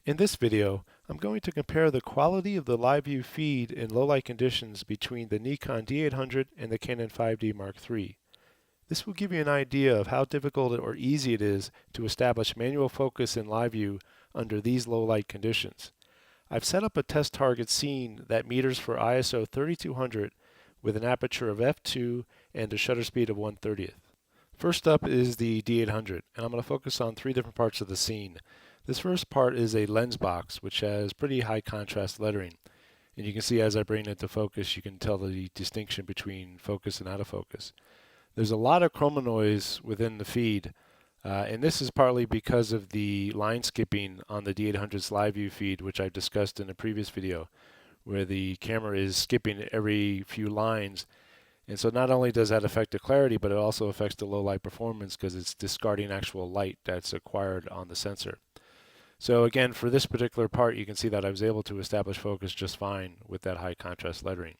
In this video, I'm going to compare the quality of the live view feed in low light conditions between the Nikon D800 and the Canon 5D Mark III. This will give you an idea of how difficult or easy it is to establish manual focus in live view under these low light conditions. I've set up a test target scene that meters for ISO 3200 with an aperture of f2 and a shutter speed of 1/30th. First up is the D800, and I'm going to focus on three different parts of the scene. This first part is a lens box, which has pretty high contrast lettering. And you can see as I bring it to focus, you can tell the distinction between focus and out of focus. There's a lot of chroma noise within the feed, and this is partly because of the line skipping on the D800's live view feed, which I've discussed in a previous video, where the camera is skipping every few lines. And so not only does that affect the clarity, but it also affects the low light performance because it's discarding actual light that's acquired on the sensor. So again, for this particular part, you can see that I was able to establish focus just fine with that high contrast lettering.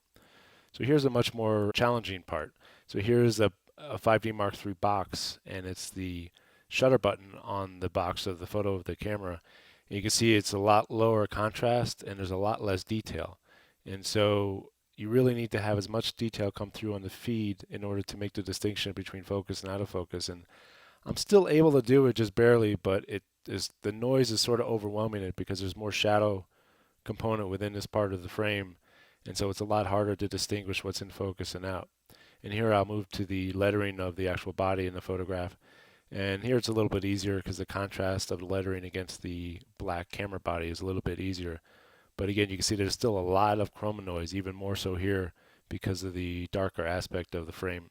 So here's a much more challenging part. So here's a 5D Mark III box, and it's the shutter button on the box of the photo of the camera. And you can see it's a lot lower contrast and there's a lot less detail. And so you really need to have as much detail come through on the feed in order to make the distinction between focus and out of focus. And I'm still able to do it just barely, but the noise is sort of overwhelming it because there's more shadow component within this part of the frame, and so it's a lot harder to distinguish what's in focus and out. And here I'll move to the lettering of the actual body in the photograph. And here it's a little bit easier because the contrast of the lettering against the black camera body is a little bit easier. But again, you can see there's still a lot of chroma noise, even more so here because of the darker aspect of the frame.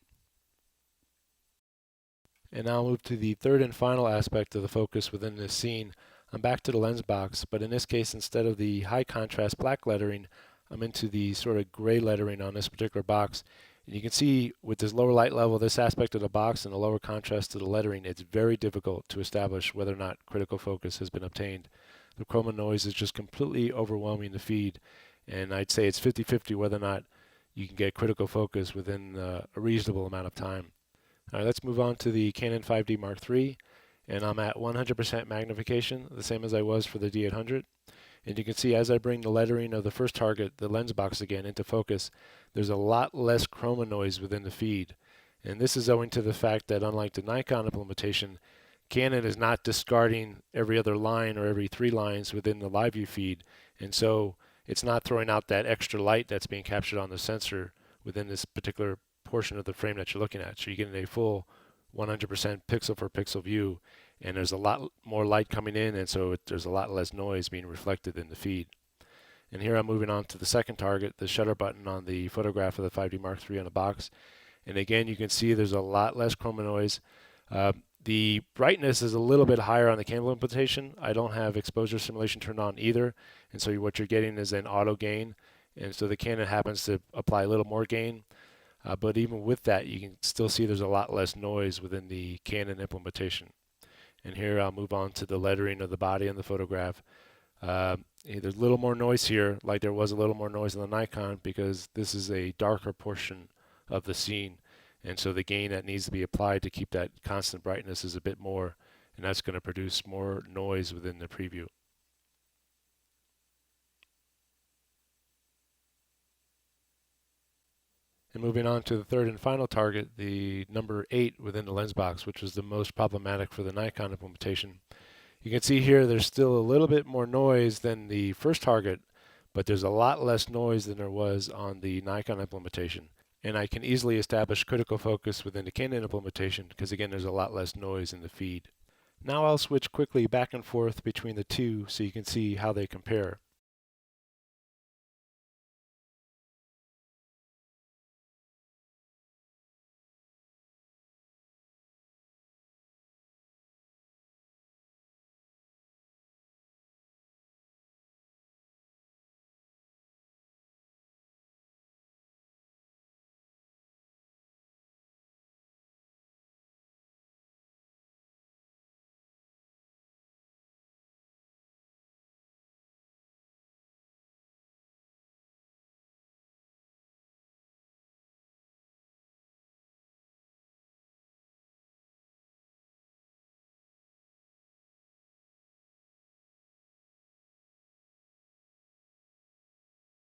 And now I'll move to the third and final aspect of the focus within this scene. I'm back to the lens box, but in this case, instead of the high contrast black lettering, I'm into the sort of gray lettering on this particular box. And you can see with this lower light level, this aspect of the box and the lower contrast to the lettering, it's very difficult to establish whether or not critical focus has been obtained. The chroma noise is just completely overwhelming the feed, and I'd say it's 50-50 whether or not you can get critical focus within a reasonable amount of time. All right, let's move on to the Canon 5D Mark III, and I'm at 100% magnification, the same as I was for the D800. And you can see as I bring the lettering of the first target, the lens box again, into focus, there's a lot less chroma noise within the feed. And this is owing to the fact that unlike the Nikon implementation, Canon is not discarding every other line or every 3 lines within the live view feed. And so it's not throwing out that extra light that's being captured on the sensor within this particular portion of the frame that you're looking at. So you're getting a full 100% pixel for pixel view, and there's a lot more light coming in, and so there's a lot less noise being reflected in the feed. And here I'm moving on to the second target, the shutter button on the photograph of the 5D Mark III on the box. And again, you can see there's a lot less chroma noise. The brightness is a little bit higher on the Canon implementation. I don't have exposure simulation turned on either, and so what you're getting is an auto gain, and so the Canon happens to apply a little more gain. But even with that, you can still see there's a lot less noise within the Canon implementation. And here I'll move on to the lettering of the body in the photograph. There's a little more noise here, like there was a little more noise in the Nikon, because this is a darker portion of the scene. And so the gain that needs to be applied to keep that constant brightness is a bit more, and that's going to produce more noise within the preview. And moving on to the third and final target, the number 8 within the lens box, which was the most problematic for the Nikon implementation. You can see here there's still a little bit more noise than the first target, but there's a lot less noise than there was on the Nikon implementation. And I can easily establish critical focus within the Canon implementation because again there's a lot less noise in the feed. Now I'll switch quickly back and forth between the two so you can see how they compare.